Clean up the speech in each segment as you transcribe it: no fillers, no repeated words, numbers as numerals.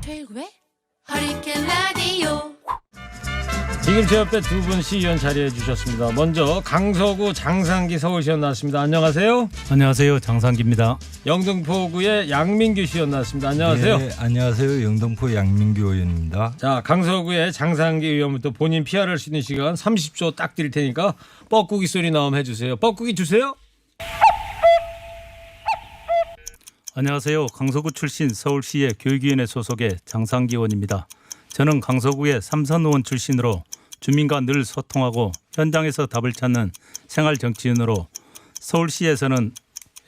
최일구의 허리케인 라디오. 지금 제 옆에 두 분 시의원 자리해 주셨습니다. 먼저 강서구 장상기 서울시의원 나왔습니다. 안녕하세요. 안녕하세요. 장상기입니다. 영등포구의 양민규 시의원 나왔습니다. 안녕하세요. 네, 안녕하세요. 영등포 양민규 의원입니다. 자, 강서구의 장상기 의원부터 본인 PR할 수 있는 시간 30초 딱 드릴 테니까 뻐꾸기 소리 나오면 해주세요. 뻐꾸기 주세요. 안녕하세요. 강서구 출신 서울시의 교육위원회 소속의 장상기 의원입니다. 저는 강서구의 삼선 의원 출신으로 주민과 늘 소통하고 현장에서 답을 찾는 생활정치인으로 서울시에서는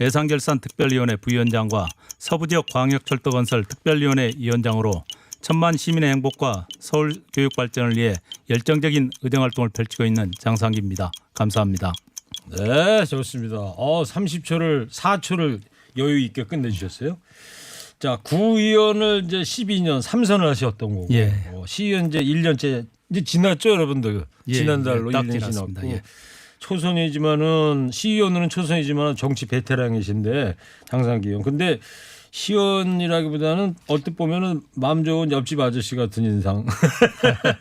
예산결산특별위원회 부위원장과 서부지역 광역철도건설 특별위원회 위원장으로 천만 시민의 행복과 서울 교육 발전을 위해 열정적인 의정활동을 펼치고 있는 장상기입니다. 감사합니다. 네, 좋습니다. 30초를 4초를 여유 있게 끝내주셨어요. 자, 구의원을 이제 12년 3선을 하셨던 거고, 예. 시의원 이제 1년째 이제 지났죠, 여러분들. 예, 지난달로 예, 딱 1년 지났습니다. 지났고. 예. 초선이지만은 시의원으로는 초선이지만 정치 베테랑이신데 장상기 의원. 근데 시의원이라기보다는 얼핏 보면은 마음 좋은 옆집 아저씨 같은 인상.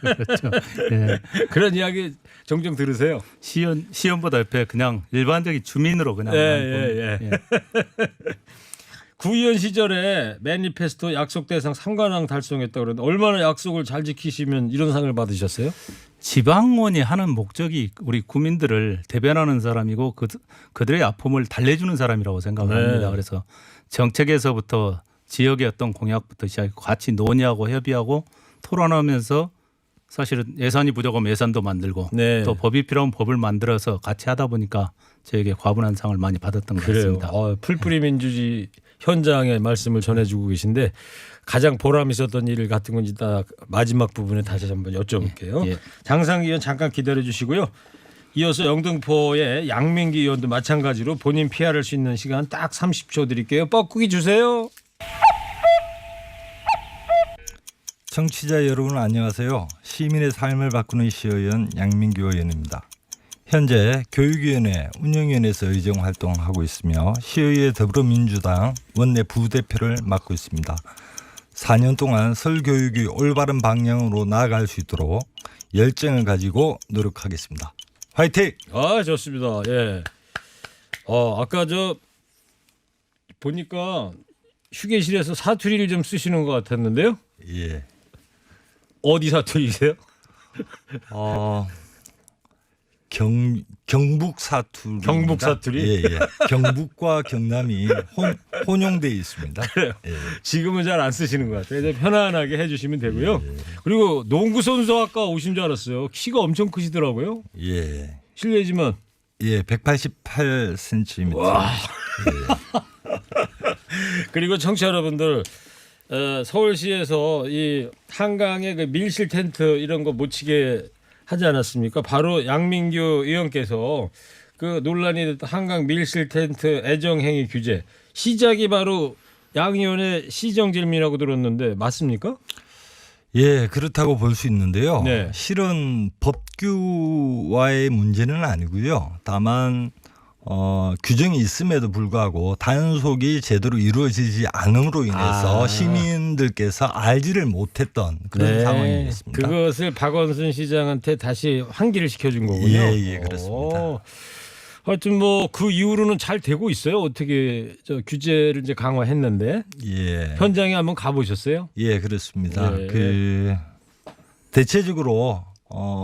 그렇죠. 예. 그런 이야기 종종 들으세요. 시연보다 옆에 그냥 일반적인 주민으로 그냥. 예. 예. 구의원 시절에 매니페스토 약속 대상 3관왕 달성했다고 그러는데 얼마나 약속을 잘 지키시면 이런 상을 받으셨어요? 지방원이 하는 목적이 우리 국민들을 대변하는 사람이고 그들의 아픔을 달래주는 사람이라고 생각을 네. 합니다. 그래서 정책에서부터 지역의 어떤 공약부터 시작해 같이 논의하고 협의하고 토론하면서 사실은 예산이 부족하면 예산도 만들고 네. 또 법이 필요하면 법을 만들어서 같이 하다 보니까 저에게 과분한 상을 많이 받았던 것 그래요. 같습니다. 풀뿌리 민주주의 현장의 말씀을 전해주고 계신데 가장 보람 있었던 일 같은 건 이따 마지막 부분에 다시 한번 여쭤볼게요. 예. 장상기 의원 잠깐 기다려 주시고요. 이어서 영등포의 양민기 의원도 마찬가지로 본인 PR할 수 있는 시간 딱 30초 드릴게요. 뻐꾸기 주세요. 청취자 여러분 안녕하세요. 시민의 삶을 바꾸는 시의원 양민규 의원입니다. 현재 교육위원회 운영위원회에서 의정 활동하고 있으며 시의회 더불어민주당 원내 부대표를 맡고 있습니다. 4년 동안 설교육이 올바른 방향으로 나아갈 수 있도록 열정을 가지고 노력하겠습니다. 화이팅! 좋습니다. 예. 아까 저 보니까 휴게실에서 사투리를 좀 쓰시는 것 같았는데요. 예. 어디 사투리세요? 경북 사투리. 경북 사투리? 예. 경북과 경남이 혼용돼 있습니다. 그래요. 예. 지금은 잘 안 쓰시는 것 같아요. 이제 편안하게 해주시면 되고요. 그리고 농구 선수 아까 오신 줄 알았어요. 키가 엄청 크시더라고요. 예. 실례지만. 예, 188cm. 와. 그리고 청취자 여러분들 서울시에서 이 한강에 그 밀실 텐트 이런 거 못 치게 하지 않았습니까? 바로 양민규 의원께서 그 논란이 됐던 한강 밀실 텐트 애정행위 규제 시작이 바로 양 의원의 시정질문이라고 들었는데 맞습니까? 예, 그렇다고 볼 수 있는데요. 네. 실은 법규와의 문제는 아니고요. 다만 규정이 있음에도 불구하고 단속이 제대로 이루어지지 않음으로 인해서 시민들께서 알지를 못했던 그런 상황이었습니다. 그것을 박원순 시장한테 다시 환기를 시켜준 거군요. 예, 그렇습니다. 하여튼 뭐 그 이후로는 잘 되고 있어요. 어떻게 저 규제를 이제 강화했는데 예. 현장에 한번 가보셨어요? 예, 그렇습니다. 예. 대체적으로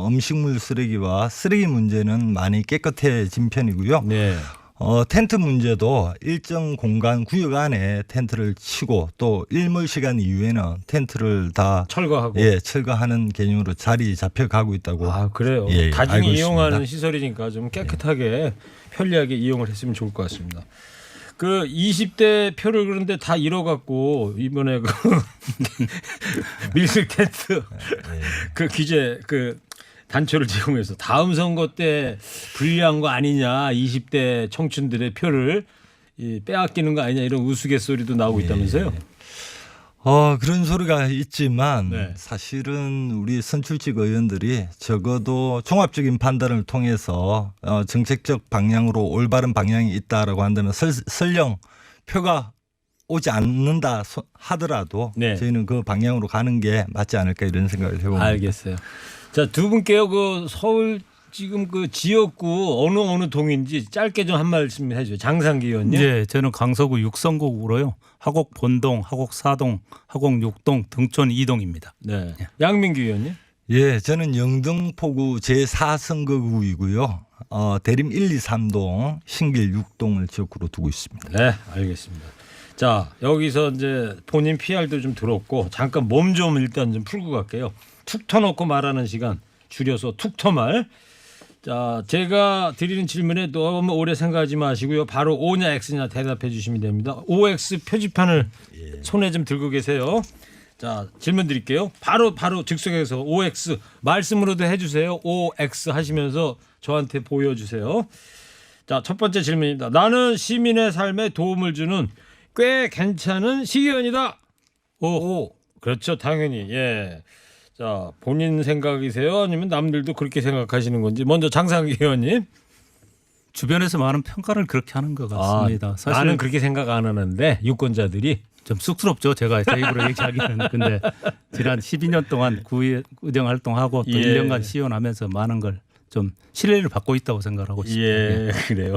음식물 쓰레기와 쓰레기 문제는 많이 깨끗해진 편이고요. 네. 텐트 문제도 일정 공간 구역 안에 텐트를 치고 또 일몰 시간 이후에는 텐트를 다 철거하고. 철거하는 개념으로 자리 잡혀가고 있다고. 그래요. 예, 다중이 알고 이용하는 있습니다. 시설이니까 좀 깨끗하게 편리하게 이용을 했으면 좋을 것 같습니다. 그 20대 표를 그런데 다 잃어갖고 이번에 그 밀실 텐트 그 규제 그 단초를 제공해서 다음 선거 때 불리한 거 아니냐 20대 청춘들의 표를 빼앗기는 거 아니냐 이런 우스갯소리도 나오고 있다면서요? 그런 소리가 있지만 네. 사실은 우리 선출직 의원들이 적어도 종합적인 판단을 통해서 정책적 방향으로 올바른 방향이 있다라고 한다면 설령 표가 오지 않는다 하더라도 네. 저희는 그 방향으로 가는 게 맞지 않을까 이런 생각을 해봅니다. 알겠어요. 자, 두 분께요. 그 서울 지금 그 지역구 어느 동인지 짧게 좀 한 말씀 해줘요. 장상기 의원님. 네, 저는 강서구 육성구로요. 하곡 본동, 하곡 사동, 하곡 육동, 등촌 2동입니다. 네. 양민규 의원님. 예, 저는 영등포구 제4선거구이고요. 대림 1, 2, 3동, 신길 6동을 지역구로 두고 있습니다. 네, 알겠습니다. 자, 여기서 이제 본인 PR도 좀 들었고 잠깐 몸 좀 일단 좀 풀고 갈게요. 툭 터놓고 말하는 시간 줄여서 툭 터말. 자, 제가 드리는 질문에 너무 오래 생각하지 마시고요. 바로 O냐 X냐 대답해 주시면 됩니다. OX 표지판을 손에 좀 들고 계세요. 자, 질문 드릴게요. 바로 즉석에서 OX 말씀으로도 해주세요. OX 하시면서 저한테 보여주세요. 자, 첫 번째 질문입니다. 나는 시민의 삶에 도움을 주는 꽤 괜찮은 시의원이다. 오. 그렇죠, 당연히. 예. 자, 본인 생각이세요? 아니면 남들도 그렇게 생각하시는 건지. 먼저 장상기 의원님. 주변에서 많은 평가를 그렇게 하는 것 같습니다. 사실 나는 그렇게 생각 안 하는데 유권자들이. 좀 쑥스럽죠. 제가 제 입으로 얘기하기는. 근데 지난 12년 동안 구의정 활동하고 또 예. 1년간 시연하면서 많은 걸 좀 신뢰를 받고 있다고 생각하고 있습니다. 예, 그래요.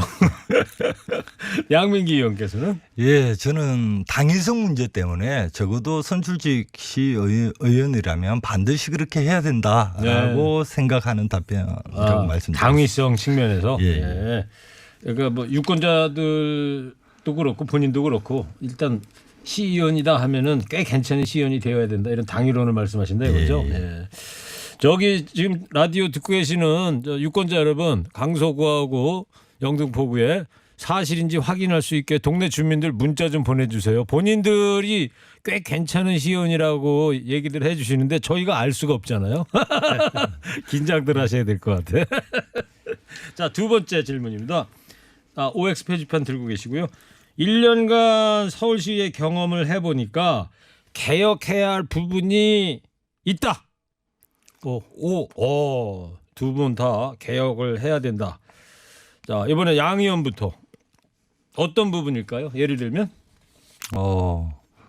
양민기 의원께서는. 예, 저는 당위성 문제 때문에 적어도 선출직 시의원이라면 반드시 그렇게 해야 된다라고 생각하는 답변이라고 말씀드립니다. 당위성 측면에서. 예. 예. 그러니까 뭐 유권자들도 그렇고 본인도 그렇고 일단 시의원이다 하면은 꽤 괜찮은 시의원이 되어야 된다 이런 당위론을 말씀하신다 이거죠. 예. 예. 저기 지금 라디오 듣고 계시는 유권자 여러분, 강서구하고 영등포구에 사실인지 확인할 수 있게 동네 주민들 문자 좀 보내주세요. 본인들이 꽤 괜찮은 시의원이라고 얘기들 해주시는데 저희가 알 수가 없잖아요. 긴장들 하셔야 될 것 같아. 자, 두 번째 질문입니다. OX 표지판 들고 계시고요. 1년간 서울시의 경험을 해보니까 개혁해야 할 부분이 있다. 두 분 다 개혁을 해야 된다. 자, 이번에 양 의원부터 어떤 부분일까요? 예를 들면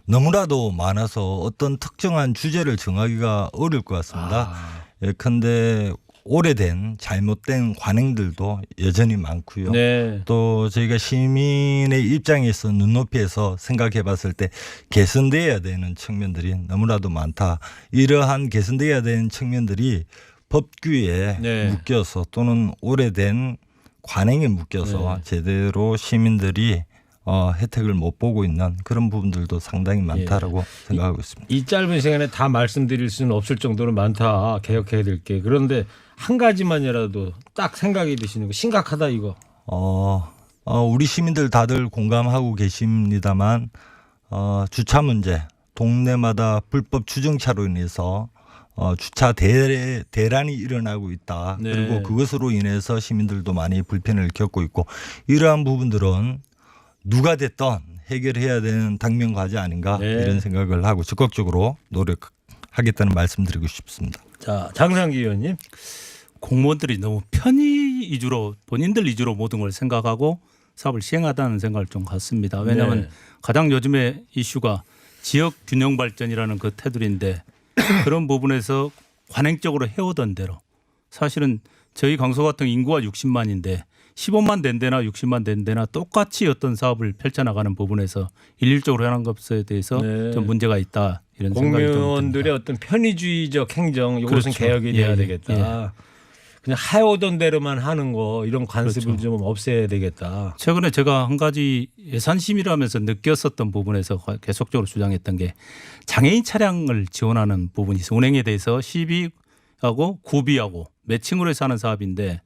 너무나도 많아서 어떤 특정한 주제를 정하기가 어려울 것 같습니다. 예컨대 오래된 잘못된 관행들도 여전히 많고요. 네. 또 저희가 시민의 입장에서 눈높이에서 생각해 봤을 때 개선돼야 되는 측면들이 너무나도 많다. 이러한 개선돼야 되는 측면들이 법규에 네. 묶여서 또는 오래된 관행에 묶여서 네. 제대로 시민들이 혜택을 못 보고 있는 그런 부분들도 상당히 많다라고 생각하고 있습니다. 이 짧은 시간에 다 말씀드릴 수는 없을 정도로 많다. 개혁해야 될 게. 그런데 한 가지만이라도 딱 생각이 드시는 거 심각하다 이거. 우리 시민들 다들 공감하고 계십니다만 주차 문제, 동네마다 불법 주정차로 인해서 주차 대란이 일어나고 있다. 네. 그리고 그것으로 인해서 시민들도 많이 불편을 겪고 있고 이러한 부분들은 누가 됐든 해결해야 되는 당면 과제 아닌가 네. 이런 생각을 하고 적극적으로 노력하겠다는 말씀드리고 싶습니다. 자, 장상기 의원님. 공무원들이 너무 편의 위주로 본인들 위주로 모든 걸 생각하고 사업을 시행하다는 생각을 좀 갖습니다. 왜냐하면 네. 가장 요즘에 이슈가 지역 균형 발전이라는 그 테두리인데 그런 부분에서 관행적으로 해오던 대로 사실은 저희 강서 같은 인구가 60만인데 15만 된 데나 60만 된 데나 똑같이 어떤 사업을 펼쳐나가는 부분에서 일률적으로 하는 것에 대해서 네. 좀 문제가 있다 이런 생각이 좀 공무원들의 듭니다. 어떤 편의주의적 행정 이것은 그렇죠. 개혁이 돼야 예, 되겠다. 그냥 해오던 대로만 하는 거 이런 관습을 그렇죠. 좀 없애야 되겠다. 최근에 제가 한 가지 예산심의를 하면서 느꼈었던 부분에서 계속적으로 주장했던 게 장애인 차량을 지원하는 부분이 있어요. 운행에 대해서 시비하고 구비하고 매칭으로 해서 하는 사업인데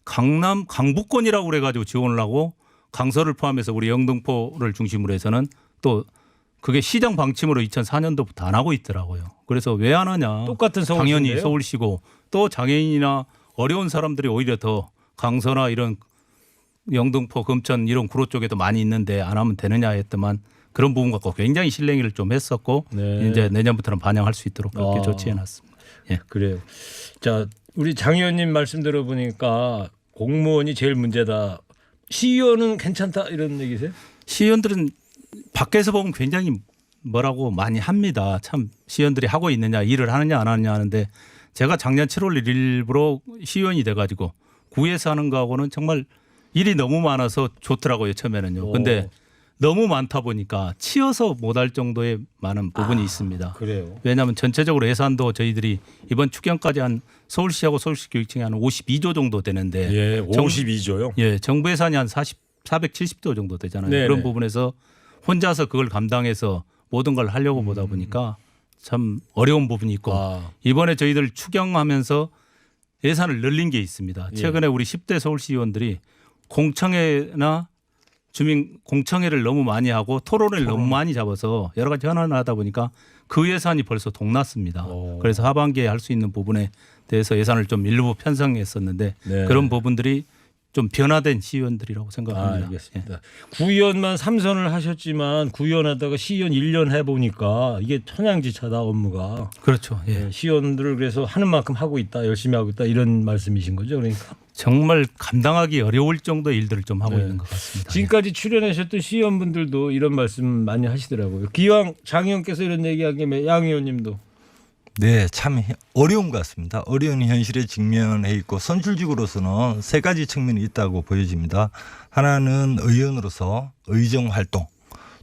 강남 강북권이라고 그래가지고 지원을 하고 강서를 포함해서 우리 영등포를 중심으로 해서는 또 그게 시장 방침으로 2004년도부터 안 하고 있더라고요. 그래서 왜 안 하냐. 똑같은 서울시인데요? 당연히 서울시고 또 장애인이나 어려운 사람들이 오히려 더 강서나 이런 영등포, 금천 이런 구로 쪽에도 많이 있는데 안 하면 되느냐 했더만 그런 부분 갖고 굉장히 실랭이를 좀 했었고 네. 이제 내년부터는 반영할 수 있도록 그렇게 아. 조치해놨습니다. 예. 그래요. 자, 우리 장 의원님 말씀 들어보니까 공무원이 제일 문제다. 시의원은 괜찮다 이런 얘기세요? 시의원들은 밖에서 보면 굉장히 뭐라고 많이 합니다. 참 시의원들이 하고 있느냐, 일을 하느냐 안 하느냐 하는데 제가 작년 7월 1일부로 시의원이 돼가지고 구에서 하는 거하고는 정말 일이 너무 많아서 좋더라고요, 처음에는요. 근데 너무 많다 보니까 치여서 못할 정도의 많은 부분이 있습니다. 그래요. 왜냐하면 전체적으로 예산도 저희들이 이번 추경까지 한 서울시하고 서울시 교육청이 한 52조 정도 되는데 예, 52조요. 예, 정부 예산이 한 470조 정도 되잖아요. 네네. 그런 부분에서 혼자서 그걸 감당해서 모든 걸 하려고 보다 보니까 참 어려운 부분이 있고 이번에 저희들 추경하면서 예산을 늘린 게 있습니다. 최근에 우리 10대 서울시 의원들이 공청회나 주민 공청회를 너무 많이 하고 토론을 너무 많이 잡아서 여러 가지 현안을 하다 보니까 그 예산이 벌써 동났습니다. 그래서 하반기에 할 수 있는 부분에 대해서 예산을 좀 일부 편성했었는데 네. 그런 부분들이 좀 변화된 시의원들이라고 생각합니다. 알겠습니다. 예. 구의원만 3선을 하셨지만 구의원 하다가 시의원 1년 해보니까 이게 천양지차다 업무가. 그렇죠. 예. 예, 시의원들을 그래서 하는 만큼 하고 있다, 열심히 하고 있다 이런 말씀이신 거죠, 그러니까. 정말 감당하기 어려울 정도의 일들을 좀 하고 네. 있는 것 같습니다. 지금까지 출연하셨던 시의원분들도 이런 말씀 많이 하시더라고요. 기왕 장 의원께서 이런 얘기하기에 양 의원님도. 네, 참 어려운 것 같습니다. 어려운 현실에 직면해 있고 선출직으로서는 세 가지 측면이 있다고 보여집니다. 하나는 의원으로서 의정 활동,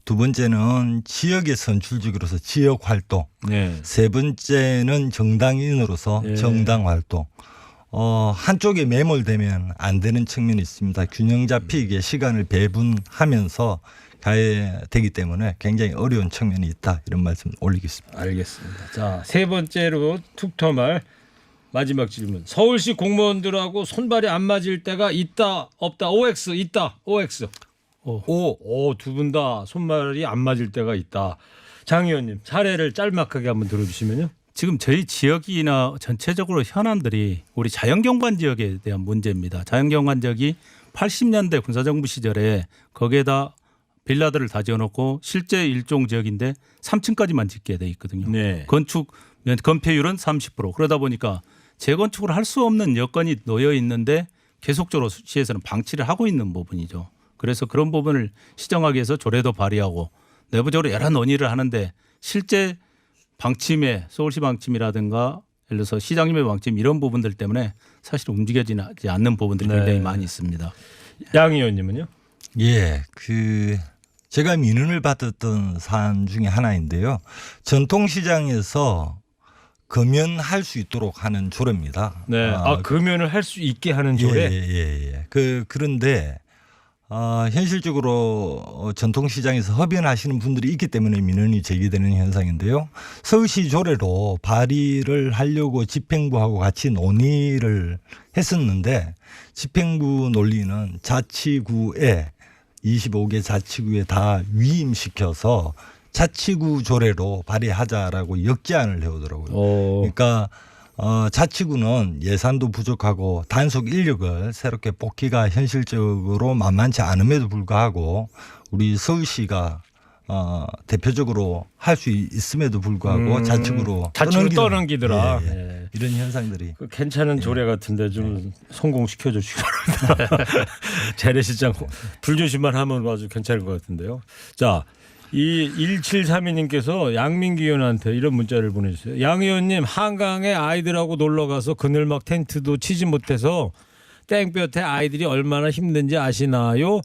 두 번째는 지역의 선출직으로서 지역 활동, 네. 세 번째는 정당인으로서 네. 정당 활동. 한쪽에 매몰되면 안 되는 측면이 있습니다. 균형 잡히게 시간을 배분하면서 가야 되기 때문에 굉장히 어려운 측면이 있다, 이런 말씀 올리겠습니다. 알겠습니다. 자, 세 번째로 툭터말 마지막 질문. 서울시 공무원들하고 손발이 안 맞을 때가 있다 없다. OX 있다. OX. 두 분 다 손발이 안 맞을 때가 있다. 장 의원님 사례를 짤막하게 한번 들어주시면요. 지금 저희 지역이나 전체적으로 현안들이 우리 자연경관 지역에 대한 문제입니다. 자연경관 지역이 80년대 군사정부 시절에 거기에다 빌라들을 다 지어놓고 실제 일종 지역인데 3층까지만 짓게 돼 있거든요. 네. 건축 건폐율은 30%. 그러다 보니까 재건축을 할 수 없는 여건이 놓여 있는데 계속적으로 시에서는 방치를 하고 있는 부분이죠. 그래서 그런 부분을 시정하기 위해서 조례도 발의하고 내부적으로 여러 논의를 하는데 실제 방침에 서울시 방침이라든가 예를 들어서 시장님의 방침 이런 부분들 때문에 사실 움직여지지 않는 부분들이 네. 굉장히 많이 있습니다. 양 의원님은요? 예, 제가 민원을 받았던 사안 중에 하나인데요. 전통시장에서 금연할 수 있도록 하는 조례입니다. 네. 금연을 할 수 있게 하는 조례. 예. 그런데 현실적으로 전통시장에서 흡연하시는 분들이 있기 때문에 민원이 제기되는 현상인데요. 서울시 조례로 발의를 하려고 집행부하고 같이 논의를 했었는데 집행부 논리는 자치구에 25개 자치구에 다 위임시켜서 자치구 조례로 발의하자라고 역제안을 해오더라고요. 그러니까 자치구는 예산도 부족하고 단속 인력을 새롭게 뽑기가 현실적으로 만만치 않음에도 불구하고 우리 서울시가 대표적으로 할 수 있음에도 불구하고 자치구로 떠넘기더라. 예. 이런 현상들이 그 괜찮은 조례 같은데 좀 성공시켜 주시기 바랍니다. 재래시장 불조심만 하면 아주 괜찮을 것 같은데요. 자, 이 1732님께서 양민기 의원한테 이런 문자를 보내주세요. 양 의원님, 한강에 아이들하고 놀러 가서 그늘막 텐트도 치지 못해서 땡볕에 아이들이 얼마나 힘든지 아시나요?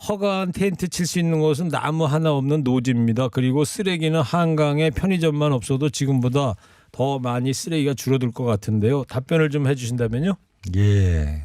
허가한 텐트 칠 수 있는 곳은 나무 하나 없는 노지입니다. 그리고 쓰레기는 한강에 편의점만 없어도 지금보다 더 많이 쓰레기가 줄어들 것 같은데요. 답변을 좀 해주신다면요. 예,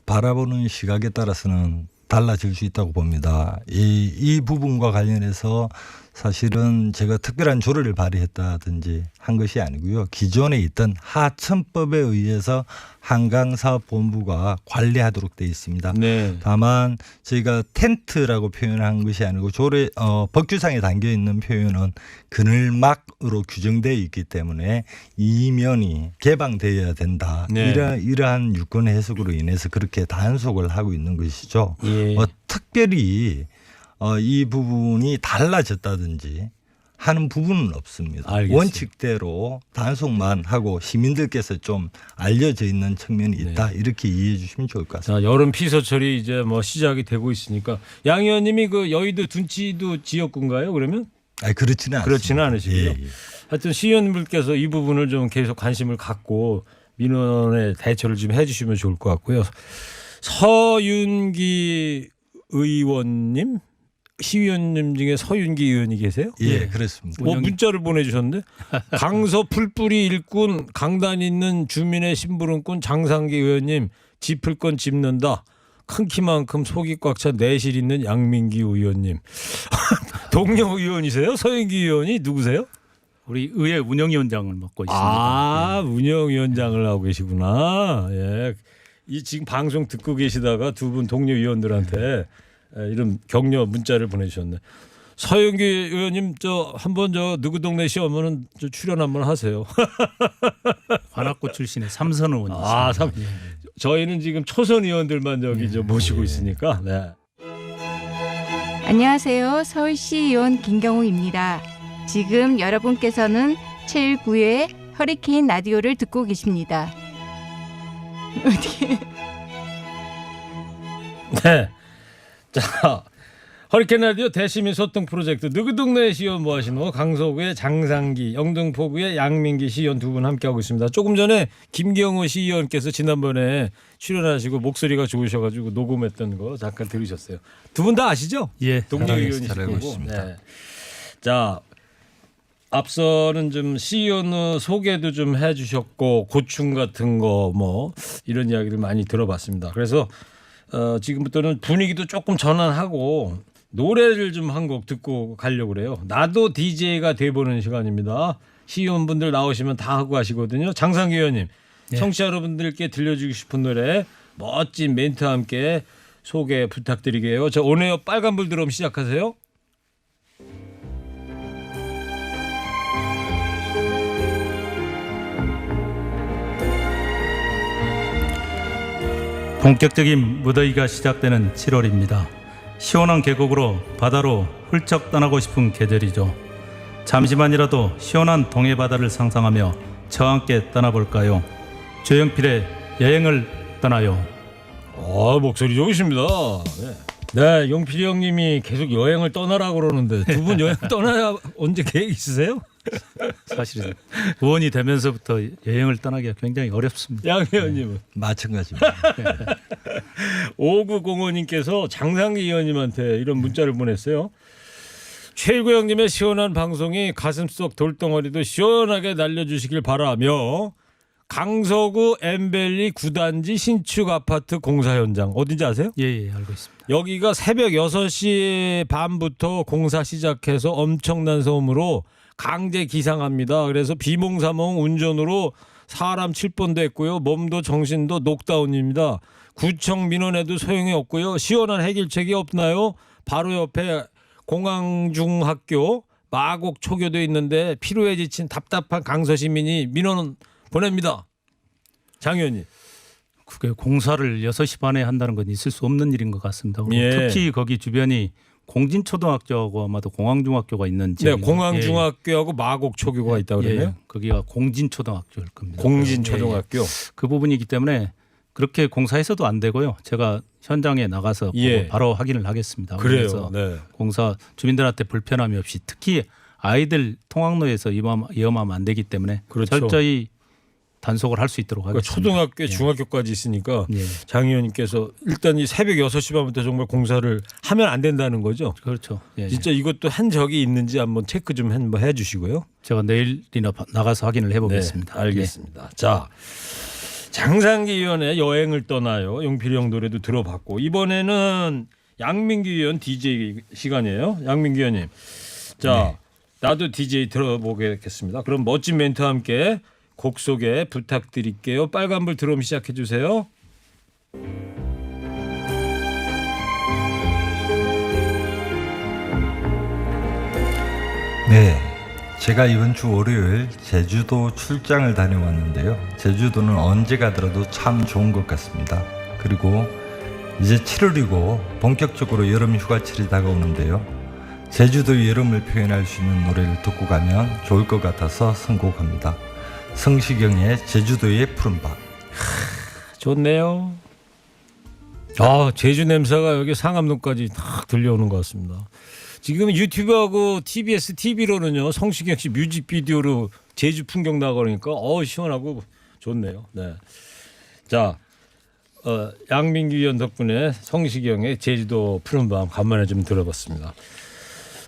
바라보는 시각에 따라서는 달라질 수 있다고 봅니다. 이 부분과 관련해서 사실은 제가 특별한 조례를 발의했다든지 한 것이 아니고요. 기존에 있던 하천법에 의해서 한강사업본부가 관리하도록 되어 있습니다. 네. 다만 저희가 텐트라고 표현한 것이 아니고 조례 법규상에 담겨 있는 표현은 그늘막으로 규정되어 있기 때문에 이면이 개방되어야 된다. 네. 이러한 유권 해석으로 인해서 그렇게 단속을 하고 있는 것이죠. 예. 특별히 이 부분이 달라졌다든지 하는 부분은 없습니다. 알겠습니다. 원칙대로 단속만 하고 시민들께서 좀 알려져 있는 측면이 있다. 이렇게 이해해 주시면 좋을 것 같습니다. 자, 여름 피서철이 이제 뭐 시작이 되고 있으니까 양 의원님이 그 여의도 둔치도 지역구인가요? 그러면 그렇지는 않습니다. 그렇지는 않으시고요. 예, 예. 하여튼 시의원분께서 이 부분을 좀 계속 관심을 갖고 민원의 대처를 좀 해주시면 좋을 것 같고요. 서윤기 의원님, 시의원님 중에 서윤기 의원이 계세요? 예, 그렇습니다. 문자를 보내주셨는데 강서 풀뿌리 일꾼 강단 있는 주민의 심부름꾼 장상기 의원님 짚을 짚는다. 큰 키만큼 속이 꽉 찬 내실 있는 양민기 의원님. 동료 의원이세요? 서윤기 의원이 누구세요? 우리 의회 운영위원장을 맡고 있습니다. 아, 운영위원장을 하고 계시구나. 예. 이 지금 방송 듣고 계시다가 두 분 동료 의원들한테 이런 격려 문자를 보내주셨네. 서윤기 의원님 저 한번 저 누구 동네 시험은 저 출연 한번 하세요. 관악구 출신의 삼선 의원이십니다. 아, 저희는 지금 초선 의원들만 저기 저 모시고 있으니까. 네. 안녕하세요. 서울시 의원 김경호입니다. 지금 여러분께서는 제1구의 허리케인 라디오를 듣고 계십니다. 어떻게? 네. 자, 허리케인 라디오 대시민 소통 프로젝트 누구 동네 시의원 뭐 하시는 거 강서구의 장상기, 영등포구의 양민기 시의원 두 분 함께하고 있습니다. 조금 전에 김경호 시의원께서 지난번에 출연하시고 목소리가 좋으셔가지고 녹음했던 거 잠깐 들으셨어요. 두 분 다 아시죠? 예. 동료 잘 의원이시고. 알고 있습니다. 네. 자, 앞서는 좀 시의원 소개도 좀 해주셨고 고충 같은 거 뭐 이런 이야기를 많이 들어봤습니다. 그래서 지금부터는 분위기도 조금 전환하고 노래를 좀 한 곡 듣고 가려고 그래요. 나도 DJ가 돼보는 시간입니다. 시의원분들 나오시면 다 하고 가시거든요. 장상기 의원님, 예. 청취자 여러분들께 들려주고 싶은 노래 멋진 멘트와 함께 소개 부탁드리게요. 저 오네요 빨간불 드럼 시작하세요. 본격적인 무더위가 시작되는 7월입니다. 시원한 계곡으로 바다로 훌쩍 떠나고 싶은 계절이죠. 잠시만이라도 시원한 동해 바다를 상상하며 저와 함께 떠나볼까요? 조영필의 여행을 떠나요. 목소리 좋으십니다. 네, 용필이 형님이 계속 여행을 떠나라고 그러는데 두 분 여행 떠나야 언제 계획 있으세요? 사실은 의원이 되면서부터 여행을 떠나기가 굉장히 어렵습니다. 양 의원님은? 마찬가지입니다. 5905님께서 장상기 의원님한테 이런 문자를 보냈어요. 최일구 형님의 시원한 방송이 가슴속 돌덩어리도 시원하게 날려주시길 바라며 강서구 엠벨리 9단지 신축 아파트 공사 현장 어딘지 아세요? 예, 알고 있습니다. 여기가 새벽 6시 반부터 공사 시작해서 엄청난 소음으로 강제 기상합니다. 그래서 비몽사몽 운전으로 사람 칠 뻔도 했고요. 몸도 정신도 녹다운입니다. 구청 민원에도 소용이 없고요. 시원한 해결책이 없나요? 바로 옆에 공항중학교 마곡 초교도 있는데 피로에 지친 답답한 강서 시민이 민원 보냅니다. 장 의원님. 그게 공사를 6시 반에 한다는 건 있을 수 없는 일인 것 같습니다. 예. 특히 거기 주변이 공진초등학교하고 아마도 공항중학교가 있는 네, 지역입니다. 공항중학교하고 마곡 초교가 있다고 그러네요. 거기가 공진초등학교일 겁니다. 공진초등학교. 그 부분이기 때문에 그렇게 공사해서도 안 되고요. 제가 현장에 나가서 예. 바로 확인을 하겠습니다. 그래요. 그래서 네. 공사 주민들한테 불편함이 없이 특히 아이들 통학로에서 위험하면 안 되기 때문에 그렇죠. 철저히 단속을 할 수 있도록 그러니까 하겠습니다. 초등학교, 중학교까지 있으니까 예. 장 의원님께서 일단 이 새벽 6시 반부터 정말 공사를 하면 안 된다는 거죠. 그렇죠. 예, 진짜 이것도 한 적이 있는지 한번 체크 좀 한번 해주시고요. 제가 내일이나 나가서 확인을 해보겠습니다. 네, 알겠습니다. 자, 장상기 의원의 여행을 떠나요. 용필이 형 노래도 들어봤고 이번에는 양민기 의원 DJ 시간이에요. 양민기 의원님. 자, 나도 DJ 들어보겠습니다. 그럼 멋진 멘트와 함께 곡 소개 부탁드릴게요. 빨간불 드럼 시작해 주세요. 네, 제가 이번 주 월요일 제주도 출장을 다녀왔는데요. 제주도는 언제 가더라도 참 좋은 것 같습니다. 그리고 이제 7월이고 본격적으로 여름 휴가철이 다가오는데요. 제주도의 여름을 표현할 수 있는 노래를 듣고 가면 좋을 것 같아서 선곡합니다. 성시경의 제주도의 푸른밤. 좋네요. 아, 제주 냄새가 여기 상암동까지 탁 들려오는 것 같습니다. 지금 유튜브하고 TBS TV로는요 성시경 씨 뮤직비디오로 제주 풍경 나가니까 시원하고 좋네요. 네. 자, 양민규 의원 덕분에 성시경의 제주도 푸른밤 간만에 좀 들어봤습니다.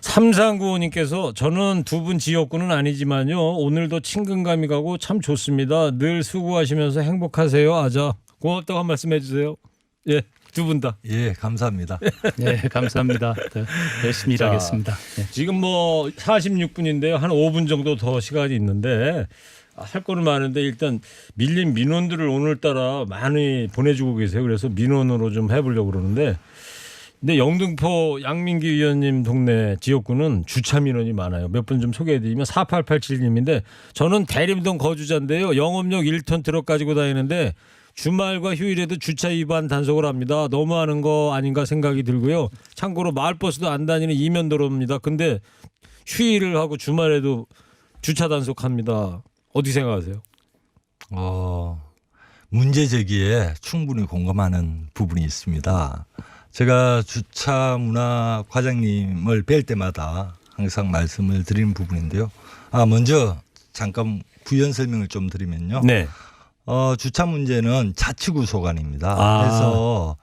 3395님께서 저는 두 분 지역구는 아니지만요 오늘도 친근감이 가고 참 좋습니다. 늘 수고하시면서 행복하세요. 아자 고맙다고 한 말씀 해주세요. 예, 두 분 다. 예, 감사합니다. 네, 감사합니다. 네, 열심히 일하겠습니다. 네. 지금 뭐 46분인데요. 한 5분 정도 더 시간이 있는데 할 거는 많은데 일단 밀린 민원들을 오늘따라 많이 보내주고 계세요. 그래서 민원으로 좀 해보려고 그러는데 근데 영등포 양민기 의원님 동네 지역구는 주차 민원이 많아요. 몇 분 좀 소개해드리면 4887님인데 저는 대림동 거주자인데요. 영업용 1톤 트럭 가지고 다니는데 주말과 휴일에도 주차 위반 단속을 합니다. 너무하는 거 아닌가 생각이 들고요. 참고로 마을버스도 안 다니는 이면도로입니다. 근데 휴일을 하고 주말에도 주차 단속합니다. 어떻게 생각하세요? 문제 제기에 충분히 공감하는 부분이 있습니다. 제가 주차 문화 과장님을 뵐 때마다 항상 말씀을 드리는 부분인데요. 먼저 잠깐 부연 설명을 좀 드리면요. 네. 주차 문제는 자치구 소관입니다. 그래서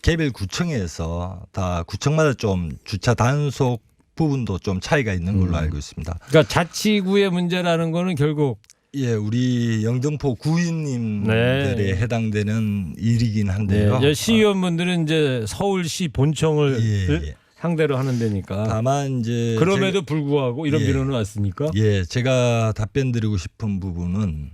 개별 구청에서 다 구청마다 좀 주차 단속 부분도 좀 차이가 있는 걸로 알고 있습니다. 그러니까 자치구의 문제라는 거는 결국 예, 우리 영등포 구인님들에 해당되는 일이긴 한데요. 네, 시의원분들은 이제 서울시 본청을 상대로 하는 데니까. 다만 이제 그럼에도 불구하고 이런 민원은 왔으니까. 예, 제가 답변드리고 싶은 부분은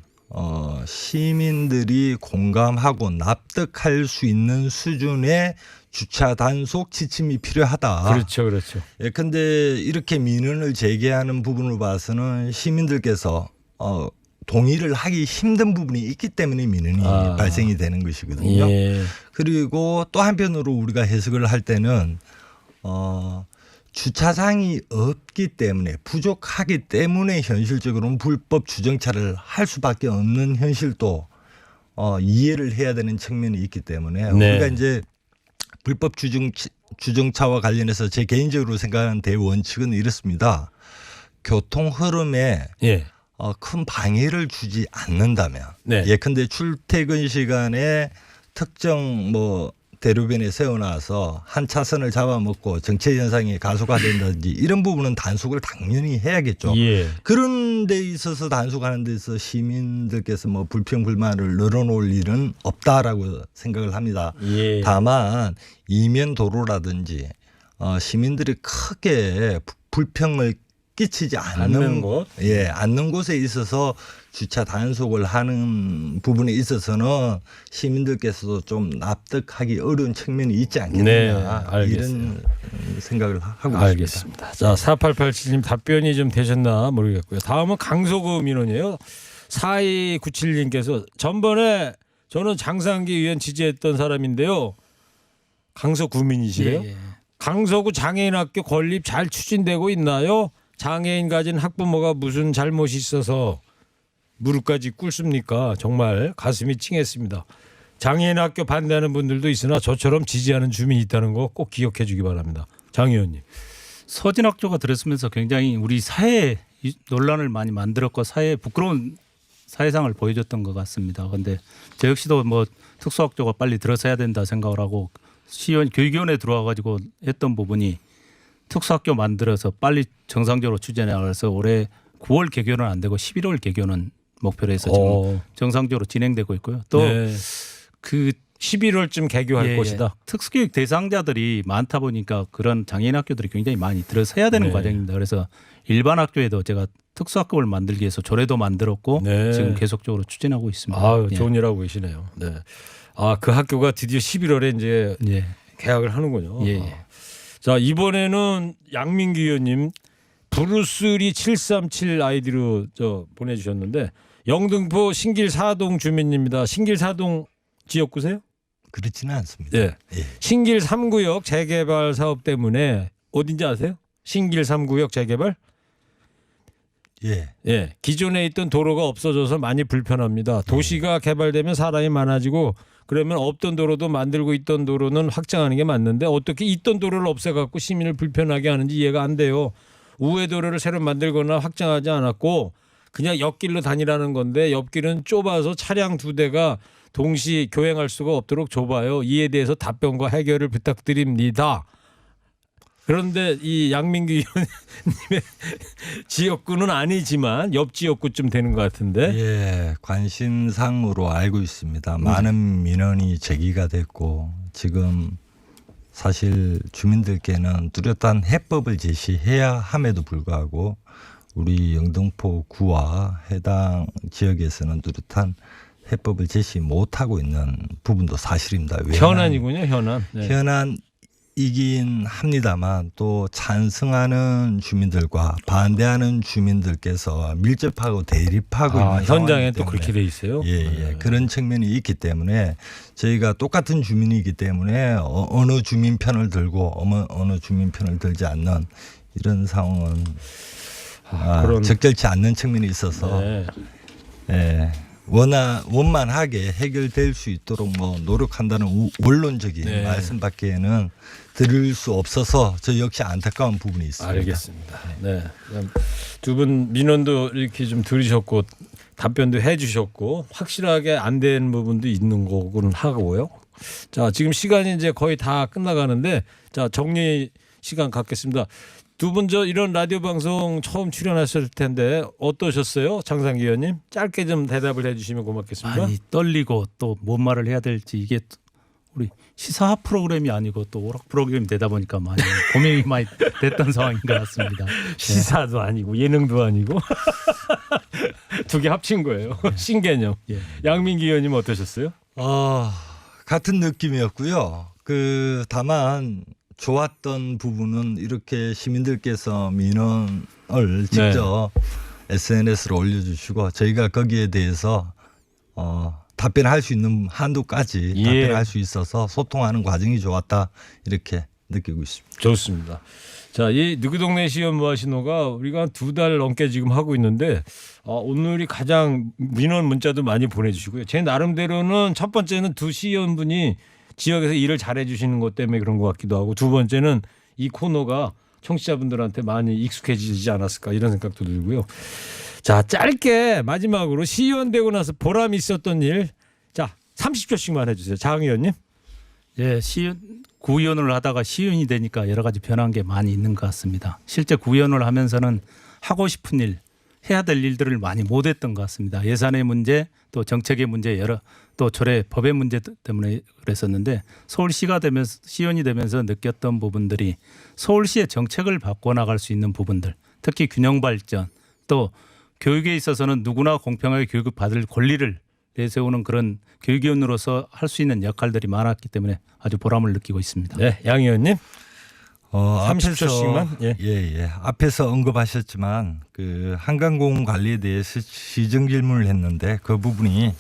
시민들이 공감하고 납득할 수 있는 수준의 주차 단속 지침이 필요하다. 그렇죠, 그렇죠. 예, 근데 이렇게 민원을 제기하는 부분을 봐서는 시민들께서 동의를 하기 힘든 부분이 있기 때문에 민원이 발생이 되는 것이거든요. 예. 그리고 또 한편으로 우리가 해석을 할 때는 주차장이 없기 때문에 부족하기 때문에 현실적으로는 불법 주정차를 할 수밖에 없는 현실도 이해를 해야 되는 측면이 있기 때문에 우리가 이제 불법 주정차와 관련해서 제 개인적으로 생각하는 대원칙은 이렇습니다. 교통 흐름에 큰 방해를 주지 않는다면 예컨대 출퇴근 시간에 특정 대로변에 세워놔서 한 차선을 잡아먹고 정체 현상이 가속화된다든지 이런 부분은 단속을 당연히 해야겠죠. 그런 데 있어서 단속하는 데서 시민들께서 불평 불만을 늘어놓을 일은 없다라고 생각을 합니다. 다만 이면 도로라든지 시민들이 크게 불평을 끼치지 않는 곳에 있어서 주차 단속을 하는 부분에 있어서는 시민들께서도 좀 납득하기 어려운 측면이 있지 않겠느냐 이런 생각을 하고 알겠습니다. 자, 4887님 답변이 좀 되셨나 모르겠고요. 다음은 강서구 민원이에요. 4297님께서 전번에 저는 장상기 의원 지지했던 사람인데요. 강서구민이시래요? 강서구 장애인학교 건립 잘 추진되고 있나요? 장애인 가진 학부모가 무슨 잘못이 있어서 무릎까지 꿇습니까? 정말 가슴이 찡했습니다. 장애인 학교 반대하는 분들도 있으나 저처럼 지지하는 주민이 있다는 거 꼭 기억해 주기 바랍니다. 장 의원님. 서진학교가 들었으면서 굉장히 우리 사회에 논란을 많이 만들었고 사회에 부끄러운 사회상을 보여줬던 것 같습니다. 그런데 저 역시도 특수학교가 빨리 들어서야 된다 생각을 하고 시의원 교육위원회에 들어와 가지고 했던 부분이 특수학교 만들어서 빨리 정상적으로 추진해 나가서 올해 9월 개교는 안 되고 11월 개교는 목표로 해서 지금 정상적으로 진행되고 있고요. 또 그 11월쯤 개교할 것이다. 특수교육 대상자들이 많다 보니까 그런 장애인 학교들이 굉장히 많이 들어서야 되는 과정입니다. 그래서 일반 학교에도 제가 특수학급을 만들기 위해서 조례도 만들었고 지금 계속적으로 추진하고 있습니다. 좋은 일하고 계시네요. 그 학교가 드디어 11월에 이제 개학을 하는군요. 자, 이번에는 양민기 의원님 브루스리 737 아이디로 보내주셨는데 영등포 신길 4동 주민입니다. 신길 4동 지역구세요? 그렇지는 않습니다. 신길 3구역 재개발 사업 때문에 어딘지 아세요? 신길 3구역 재개발? 예. 예, 기존에 있던 도로가 없어져서 많이 불편합니다. 도시가 개발되면 사람이 많아지고 그러면 없던 도로도 만들고 있던 도로는 확장하는 게 맞는데 어떻게 있던 도로를 없애갖고 시민을 불편하게 하는지 이해가 안 돼요. 우회 도로를 새로 만들거나 확장하지 않았고 그냥 옆길로 다니라는 건데 옆길은 좁아서 차량 2대가 동시 교행할 수가 없도록 좁아요. 이에 대해서 답변과 해결을 부탁드립니다. 그런데 이 양민규 의원님의 지역구는 아니지만 옆 지역구쯤 되는 것 같은데. 예, 관심사항으로 알고 있습니다. 많은 민원이 제기가 됐고 지금 사실 주민들께는 뚜렷한 해법을 제시해야 함에도 불구하고 우리 영등포 구와 해당 지역에서는 뚜렷한 해법을 제시 못하고 있는 부분도 사실입니다. 현안이군요, 현안. 네. 현안이긴 합니다만 또 찬성하는 주민들과 반대하는 주민들께서 밀접하고 대립하고 있는 현장에 상황이기 또 때문에 그렇게 돼 있어요. 예. 그런 측면이 있기 때문에 저희가 똑같은 주민이기 때문에 어느 주민 편을 들고 어느 주민 편을 들지 않는 이런 상황은 그런 적절치 않는 측면이 있어서 네. 예, 원만하게 해결될 수 있도록 뭐 노력한다는 원론적인 네. 말씀밖에는 드릴 수 없어서 저 역시 안타까운 부분이 있습니다. 알겠습니다. 네. 두 분 민원도 이렇게 좀 들으셨고 답변도 해주셨고 확실하게 안 된 부분도 있는 거고는 하고요. 자, 지금 시간이 이제 거의 다 끝나가는데 자 정리 시간 갖겠습니다. 두 분 저 이런 라디오 방송 처음 출연하셨을 텐데 어떠셨어요, 장상기 의원님? 짧게 좀 대답을 해주시면 고맙겠습니다. 많이 떨리고 또 뭔 말을 해야 될지 이게 우리 시사 프로그램이 아니고 또 오락 프로그램이 되다 보니까 많이 고민이 많이 됐던 상황인 것 같습니다. 시사도 아니고 예능도 아니고 두 개 합친 거예요. 신개념. 예. 양민기 의원님 어떠셨어요? 같은 느낌이었고요. 다만 좋았던 부분은 이렇게 시민들께서 민원을 직접 SNS로 올려주시고 저희가 거기에 대해서 답변할 수 있는 한도까지 답변할 수 있어서 소통하는 과정이 좋았다 이렇게 느끼고 있습니다. 좋습니다. 자, 이 누구 동네 시연 모아시노가 우리가 한 2달 넘게 지금 하고 있는데 오늘이 가장 민원 문자도 많이 보내주시고요. 제 나름대로는 첫 번째는 두 시연분이 지역에서 일을 잘해 주시는 것 때문에 그런 것 같기도 하고 두 번째는 이 코너가 청취자분들한테 많이 익숙해지지 않았을까 이런 생각도 들고요. 자, 짧게 마지막으로 시의원 되고 나서 보람이 있었던 일. 자, 30초씩만 해주세요. 장 의원님. 예, 구의원을 하다가 시의원이 되니까 여러 가지 변한 게 많이 있는 것 같습니다. 실제 구의원을 하면서는 하고 싶은 일, 해야 될 일들을 많이 못했던 것 같습니다. 예산의 문제, 또 정책의 문제, 또 조례 법의 문제 때문에 그랬었는데 서울시가 되면서 시의원이 되면서 느꼈던 부분들이 서울시의 정책을 바꿔나갈 수 있는 부분들, 특히 균형 발전, 또 교육에 있어서는 누구나 공평하게 교육을 받을 권리를 내세우는 그런 교육위원으로서 할 수 있는 역할들이 많았기 때문에 아주 보람을 느끼고 있습니다. 네, 양 의원님. 30초씩만. 예. 앞에서 언급하셨지만 한강공원 관리에 대해서 시정 질문을 했는데 그 부분이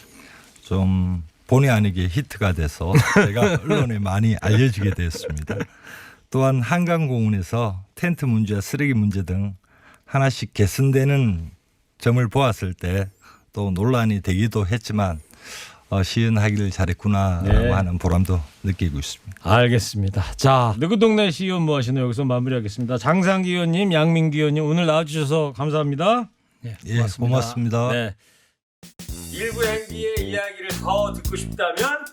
좀 본의 아니게 히트가 돼서 제가 언론에 많이 알려지게 되었습니다. 또한 한강공원에서 텐트 문제와 쓰레기 문제 등 하나씩 개선되는 점을 보았을 때 또 논란이 되기도 했지만 시연하기를 잘했구나라고 하는 보람도 느끼고 있습니다. 알겠습니다. 자, 누구 동네 시의원 모아시노 여기서 마무리하겠습니다. 장상기 의원님, 양민기 의원님 오늘 나와주셔서 감사합니다. 네, 예, 고맙습니다. 네. 일부 행기의 이야기를 더 듣고 싶다면